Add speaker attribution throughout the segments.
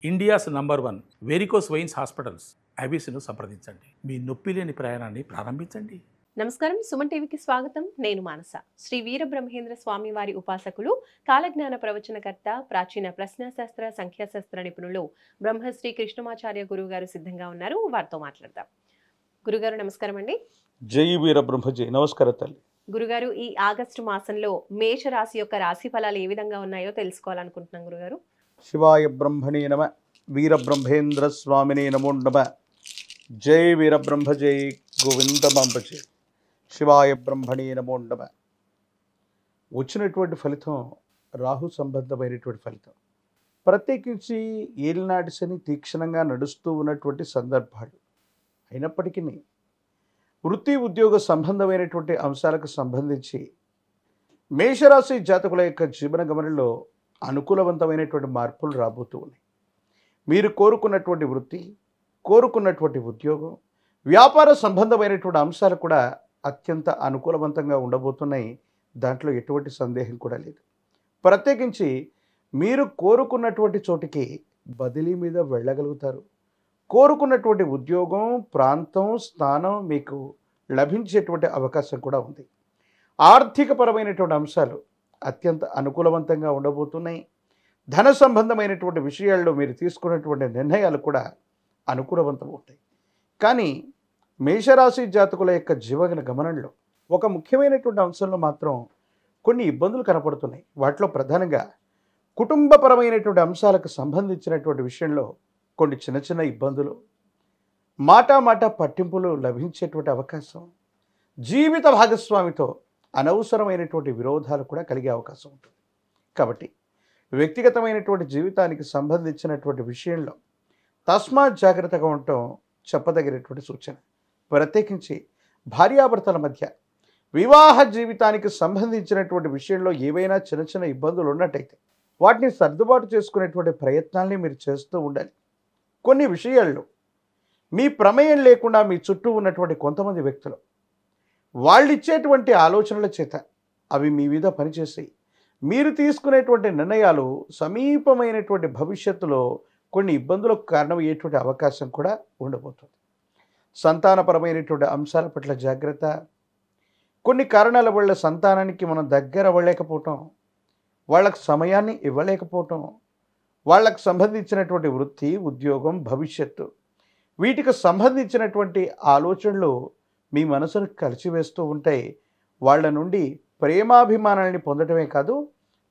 Speaker 1: India's number 1 varicose veins hospitals ఐబీసీను సంప్రదించండి. మీ నొప్పి లేని ప్రయాణాన్ని ప్రారంభించండి.
Speaker 2: నమస్కారం, సుమన్ టీవీకి స్వాగతం. నేను మానస. శ్రీ వీరబ్రహ్మేంద్ర స్వామి వారి ఉపాసకులు, కాలజ్ఞాన ప్రవచనకర్త, ప్రాచీన ప్రశ్నాశాస్త్ర సంఖ్యాశాస్త్ర నిపుణులు బ్రహ్మశ్రీ కృష్ణమాచార్య గురువు గారు సిద్ధంగా ఉన్నారు. వారితో మాట్లాడదాం. గురుగారు నమస్కారం అండి.
Speaker 3: జై వీరబ్రహ్మజీ. నమస్కారం తల్లి.
Speaker 2: గురుగారు, ఈ ఆగస్టు మాసంలో మేష రాశి యొక్క రాశి ఫలాలు ఏ విధంగా ఉన్నాయో తెలుసుకోవాలనుకుంటున్నాం. గురుగారు,
Speaker 3: శివాయ బ్రహ్మణే నమ, వీరబ్రహ్మేంద్ర స్వామినే నమో నమ. జై వీరబ్రహ్మ జై గోవిందమాంబజీ. శివాయ బ్రహ్మణే నమో నమ. వచ్చినటువంటి ఫలితం రాహు సంబంధమైనటువంటి ఫలితం. ప్రత్యేకించి ఏలినాటి శని తీక్షణంగా నడుస్తూ ఉన్నటువంటి సందర్భాలు అయినప్పటికీ వృత్తి ఉద్యోగ సంబంధమైనటువంటి అంశాలకు సంబంధించి మేషరాశి జాతకుల యొక్క జీవన గమనంలో అనుకూలవంతమైనటువంటి మార్పులు రాబోతూ ఉన్నాయి. మీరు కోరుకున్నటువంటి వృత్తి, కోరుకున్నటువంటి ఉద్యోగం, వ్యాపార సంబంధమైనటువంటి అంశాలు కూడా అత్యంత అనుకూలవంతంగా ఉండబోతున్నాయి. దాంట్లో ఎటువంటి సందేహం కూడా లేదు. ప్రత్యేకించి మీరు కోరుకున్నటువంటి చోటికి బదిలీ మీద వెళ్ళగలుగుతారు. కోరుకున్నటువంటి ఉద్యోగం, ప్రాంతం, స్థానం మీకు లభించేటువంటి అవకాశం కూడా ఉంది. ఆర్థికపరమైనటువంటి అంశాలు అత్యంత అనుకూలవంతంగా ఉండబోతున్నాయి. ధన సంబంధమైనటువంటి విషయాల్లో మీరు తీసుకున్నటువంటి నిర్ణయాలు కూడా అనుకూలవంతం అవుతాయి. కానీ మేషరాశి జాతకుల యొక్క జీవన గమనంలో ఒక ముఖ్యమైనటువంటి అంశంలో మాత్రం కొన్ని ఇబ్బందులు కనపడుతున్నాయి. వాటిలో ప్రధానంగా కుటుంబపరమైనటువంటి అంశాలకు సంబంధించినటువంటి విషయంలో కొన్ని చిన్న చిన్న ఇబ్బందులు, మాట పట్టింపులు లభించేటువంటి అవకాశం, జీవిత భాగస్వామితో అనవసరమైనటువంటి విరోధాలు కూడా కలిగే అవకాశం ఉంటుంది. కాబట్టి వ్యక్తిగతమైనటువంటి జీవితానికి సంబంధించినటువంటి విషయంలో తస్మాత్ జాగ్రత్తగా ఉండటం చెప్పదగినటువంటి సూచన. ప్రత్యేకించి భార్యాభర్తల మధ్య వివాహ జీవితానికి సంబంధించినటువంటి విషయంలో ఏవైనా చిన్న చిన్న ఇబ్బందులు ఉన్నట్టయితే వాటిని సర్దుబాటు చేసుకునేటువంటి ప్రయత్నాల్ని మీరు చేస్తూ ఉండాలి. కొన్ని విషయాల్లో మీ ప్రమేయం లేకుండా మీ చుట్టూ ఉన్నటువంటి కొంతమంది వ్యక్తులు వాళ్ళు ఇచ్చేటువంటి ఆలోచనల చేత అవి మీ మీద పనిచేసి మీరు తీసుకునేటువంటి నిర్ణయాలు సమీపమైనటువంటి భవిష్యత్తులో కొన్ని ఇబ్బందులకు కారణమయ్యేటువంటి అవకాశం కూడా ఉండబోతుంది. సంతానపరమైనటువంటి అంశాల పట్ల జాగ్రత్త. కొన్ని కారణాల వల్ల సంతానానికి మనం దగ్గర అవ్వలేకపోవటం, వాళ్ళకు సమయాన్ని ఇవ్వలేకపోవటం, వాళ్ళకు సంబంధించినటువంటి వృత్తి, ఉద్యోగం, భవిష్యత్తు వీటికి సంబంధించినటువంటి ఆలోచనలు మీ మనసును కలిసివేస్తూ ఉంటాయి. వాళ్ళ నుండి ప్రేమాభిమానాన్ని పొందడమే కాదు,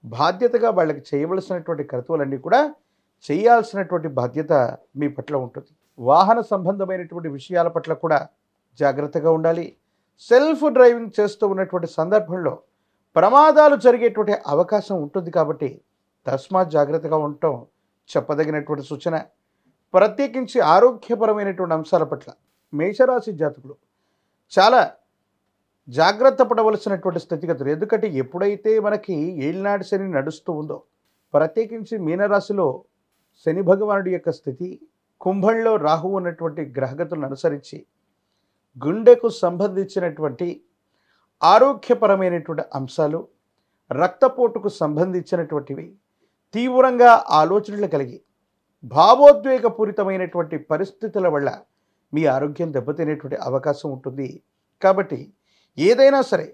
Speaker 3: బాధ్యతగా వాళ్ళకి చేయవలసినటువంటి కర్తవ్యాలన్నీ కూడా చేయాల్సినటువంటి బాధ్యత మీ పట్ల ఉంటుంది. వాహన సంబంధమైనటువంటి విషయాల పట్ల కూడా జాగ్రత్తగా ఉండాలి. సెల్ఫ్ డ్రైవింగ్ చేస్తూ ఉన్నటువంటి సందర్భంలో ప్రమాదాలు జరిగేటువంటి అవకాశం ఉంటుంది. కాబట్టి తస్మాత్ జాగ్రత్తగా ఉండటం చెప్పదగినటువంటి సూచన. ప్రత్యేకించి ఆరోగ్యపరమైనటువంటి అంశాల పట్ల మేషరాశి జాతకులు చాలా జాగ్రత్త పడవలసినటువంటి స్థితిగతులు. ఎందుకంటే ఎప్పుడైతే మనకి ఏలినాటి శని నడుస్తూ ఉందో, ప్రత్యేకించి మీనరాశిలో శని భగవానుడి యొక్క స్థితి, కుంభంలో రాహు ఉన్నటువంటి గ్రహగతులను అనుసరించి గుండెకు సంబంధించినటువంటి ఆరోగ్యపరమైనటువంటి అంశాలు, రక్తపోటుకు సంబంధించినటువంటివి, తీవ్రంగా ఆలోచనలు కలిగి భావోద్వేగపూరితమైనటువంటి పరిస్థితుల వల్ల మీ ఆరోగ్యం దెబ్బతినేటువంటి అవకాశం ఉంటుంది. కాబట్టి ఏదైనా సరే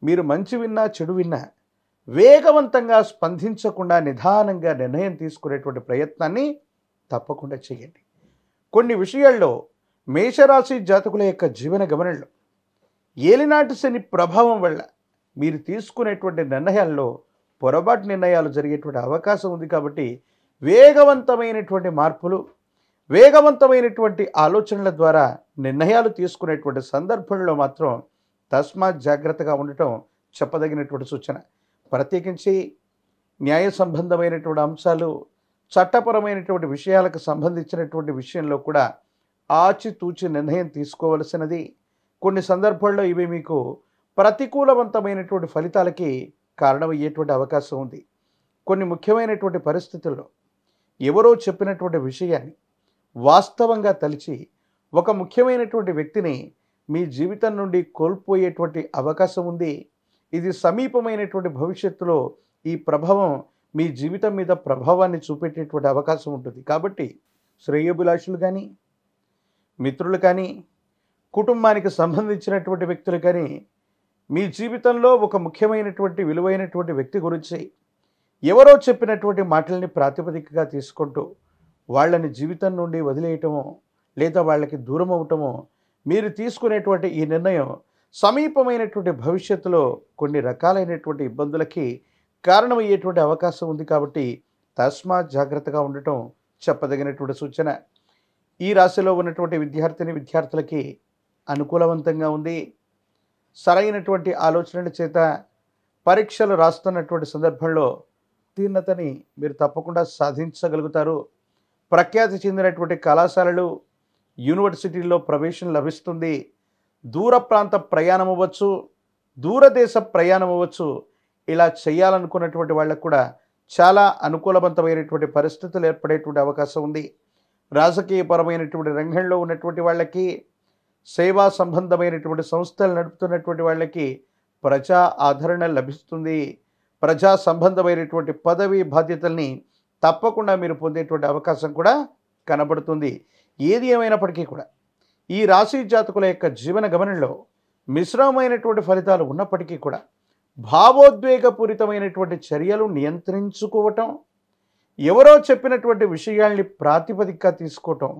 Speaker 3: మీరు మంచి విన్నా చెడు విన్నా వేగవంతంగా స్పందించకుండా నిదానంగా నిర్ణయం తీసుకునేటువంటి ప్రయత్నాన్ని తప్పకుండా చేయండి. కొన్ని విషయాల్లో మేషరాశి జాతకుల యొక్క జీవన గమనంలో ఏలినాటి శని ప్రభావం వల్ల మీరు తీసుకునేటువంటి నిర్ణయాల్లో పొరపాటు నిర్ణయాలు జరిగేటువంటి అవకాశం ఉంది. కాబట్టి వేగవంతమైనటువంటి మార్పులు, వేగవంతమైనటువంటి ఆలోచనల ద్వారా నిర్ణయాలు తీసుకునేటువంటి సందర్భంలో మాత్రం తస్మాత్ జాగ్రత్తగా ఉండటం చెప్పదగినటువంటి సూచన. ప్రత్యేకించి న్యాయ సంబంధమైనటువంటి అంశాలు, చట్టపరమైనటువంటి విషయాలకు సంబంధించినటువంటి విషయంలో కూడా ఆచితూచి నిర్ణయం తీసుకోవలసినది. కొన్ని సందర్భాల్లో ఇవి మీకు ప్రతికూలవంతమైనటువంటి ఫలితాలకి కారణమయ్యేటువంటి అవకాశం ఉంది. కొన్ని ముఖ్యమైనటువంటి పరిస్థితుల్లో ఎవరో చెప్పినటువంటి విషయాన్ని వాస్తవంగా తలిచి ఒక ముఖ్యమైనటువంటి వ్యక్తిని మీ జీవితం నుండి కోల్పోయేటువంటి అవకాశం ఉంది. ఇది సమీపమైనటువంటి భవిష్యత్తులో ఈ ప్రభావం మీ జీవితం మీద ప్రభావాన్ని చూపెట్టేటువంటి అవకాశం ఉంటుంది. కాబట్టి శ్రేయోభిలాషులు కానీ, మిత్రులు కానీ, కుటుంబానికి సంబంధించినటువంటి వ్యక్తులు కానీ మీ జీవితంలో ఒక ముఖ్యమైనటువంటి విలువైనటువంటి వ్యక్తి గురించి ఎవరో చెప్పినటువంటి మాటల్ని ప్రాతిపదికగా తీసుకుంటూ వాళ్ళని జీవితం నుండి వదిలేయటమో లేదా వాళ్ళకి దూరం అవటమో మీరు తీసుకునేటువంటి ఈ నిర్ణయం సమీపమైనటువంటి భవిష్యత్తులో కొన్ని రకాలైనటువంటి ఇబ్బందులకి కారణమయ్యేటువంటి అవకాశం ఉంది. కాబట్టి తస్మాత్ జాగ్రత్తగా ఉండటం చెప్పదగినటువంటి సూచన. ఈ రాశిలో ఉన్నటువంటి విద్యార్థులకి అనుకూలవంతంగా ఉంది. సరైనటువంటి ఆలోచనల చేత పరీక్షలు రాస్తున్నటువంటి సందర్భంలో ఉత్తీర్ణతని మీరు తప్పకుండా సాధించగలుగుతారు. ప్రఖ్యాతి చెందినటువంటి కళాశాలలు, యూనివర్సిటీల్లో ప్రవేశం లభిస్తుంది. దూర ప్రాంత ప్రయాణం అవ్వచ్చు, దూరదేశ ప్రయాణం అవ్వచ్చు. ఇలా చేయాలనుకున్నటువంటి వాళ్ళకు కూడా చాలా అనుకూలవంతమైనటువంటి పరిస్థితులు ఏర్పడేటువంటి అవకాశం ఉంది. రాజకీయపరమైనటువంటి రంగంలో ఉన్నటువంటి వాళ్ళకి, సేవా సంబంధమైనటువంటి సంస్థలు నడుపుతున్నటువంటి వాళ్ళకి ప్రజా ఆదరణ లభిస్తుంది. ప్రజా సంబంధమైనటువంటి పదవి బాధ్యతల్ని తప్పకుండా మీరు పొందేటువంటి అవకాశం కూడా కనబడుతుంది. ఏది ఏమైనప్పటికీ కూడా ఈ రాశి జాతకుల యొక్క జీవన గమనంలో మిశ్రమమైనటువంటి ఫలితాలు ఉన్నప్పటికీ కూడా భావోద్వేగపూరితమైనటువంటి చర్యలు నియంత్రించుకోవటం, ఎవరో చెప్పినటువంటి విషయాల్ని ప్రాతిపదికగా తీసుకోవటం,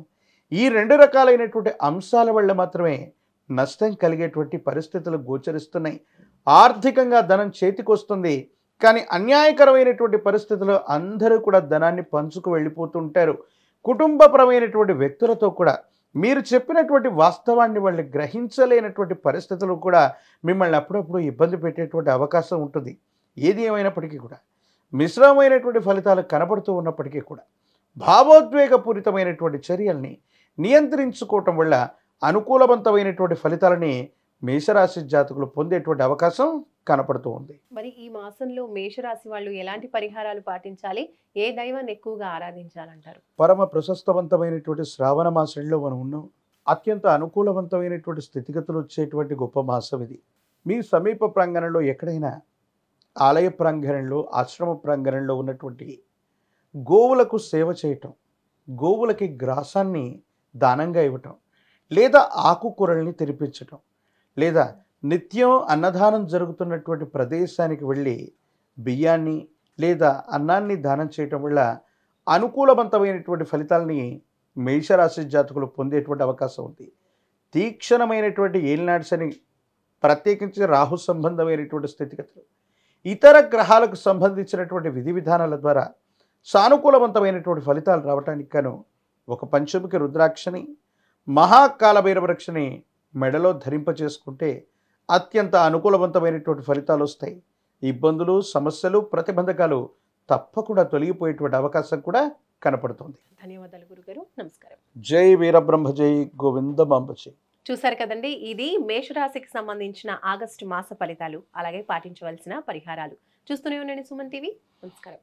Speaker 3: ఈ రెండు రకాలైనటువంటి అంశాల వల్ల మాత్రమే నష్టం కలిగేటువంటి పరిస్థితులు గోచరిస్తున్నాయి. ఆర్థికంగా ధనం చేతికి వస్తుంది, కానీ అన్యాయకరమైనటువంటి పరిస్థితుల్లో అందరూ కూడా ధనాన్ని పంచుకు వెళ్ళిపోతుంటారు. కుటుంబపరమైనటువంటి వ్యక్తులతో కూడా మీరు చెప్పినటువంటి వాస్తవాన్ని వాళ్ళు గ్రహించలేనటువంటి పరిస్థితులు కూడా మిమ్మల్ని అప్పుడప్పుడు ఇబ్బంది పెట్టేటువంటి అవకాశం ఉంటుంది. ఏది ఏమైనప్పటికీ కూడా మిశ్రమమైనటువంటి ఫలితాలు కనబడుతూ ఉన్నప్పటికీ కూడా భావోద్వేగపూరితమైనటువంటి చర్యల్ని నియంత్రించుకోవటం వల్ల అనుకూలవంతమైనటువంటి ఫలితాలని మేషరాశి జాతకులు పొందేటువంటి అవకాశం కనపడుతూ ఉంది.
Speaker 2: మరి ఈ మాసంలో మేషరాశి వాళ్ళు ఎలాంటి పరిహారాలు పాటించాలి, ఏ దైవాన్ని ఎక్కువగా ఆరాధించాలంటారు?
Speaker 3: పరమ ప్రశస్తవంతమైనటువంటి శ్రావణ మాసంలో మనం ఉన్నాం. అత్యంత అనుకూలవంతమైనటువంటి స్థితిగతులు వచ్చేటువంటి గొప్ప మాసం ఇది. మీ సమీప ప్రాంగణంలో ఎక్కడైనా ఆలయ ప్రాంగణంలో, ఆశ్రమ ప్రాంగణంలో ఉన్నటువంటి గోవులకు సేవ చేయటం, గోవులకి గ్రాసాన్ని దానంగా ఇవ్వటం, లేదా ఆకుకూరల్ని తెరిపించటం, లేదా నిత్యం అన్నదానం జరుగుతున్నటువంటి ప్రదేశానికి వెళ్ళి బియ్యాన్ని లేదా అన్నాన్ని దానం చేయటం వల్ల అనుకూలవంతమైనటువంటి ఫలితాలని మేషరాశి జాతకులు పొందేటువంటి అవకాశం ఉంది. తీక్షణమైనటువంటి ఏలినాటి శని, ప్రత్యేకించి రాహు సంబంధమైనటువంటి స్థితిగతులు, ఇతర గ్రహాలకు సంబంధించినటువంటి విధి విధానాల ద్వారా సానుకూలవంతమైనటువంటి ఫలితాలు రావటానికి గాను ఒక పంచముఖి రుద్రాక్షని, మహాకాలభైరవరక్షని మెడలో ధరింపచేసుకుంటే అత్యంత అనుకూలవంతమైనటువంటి ఫలితాలు వస్తాయి. ఇబ్బందులు, సమస్యలు, ప్రతిబంధకాలు తప్పకుండా తొలగిపోయేటువంటి అవకాశం కూడా కనపడుతుంది.
Speaker 2: ధన్యవాదాలు గురుగారు. నమస్కారం.
Speaker 3: జై వీరబ్రహ్మ జై గోవిందమాంబ జై.
Speaker 2: చూసారు కదండి, ఇది మేషరాశికి సంబంధించిన ఆగస్టు మాస ఫలితాలు, అలాగే పాటించవలసిన పరిహారాలు. చూస్తూనే ఉండండి సుమన్ టీవీ. నమస్కారం.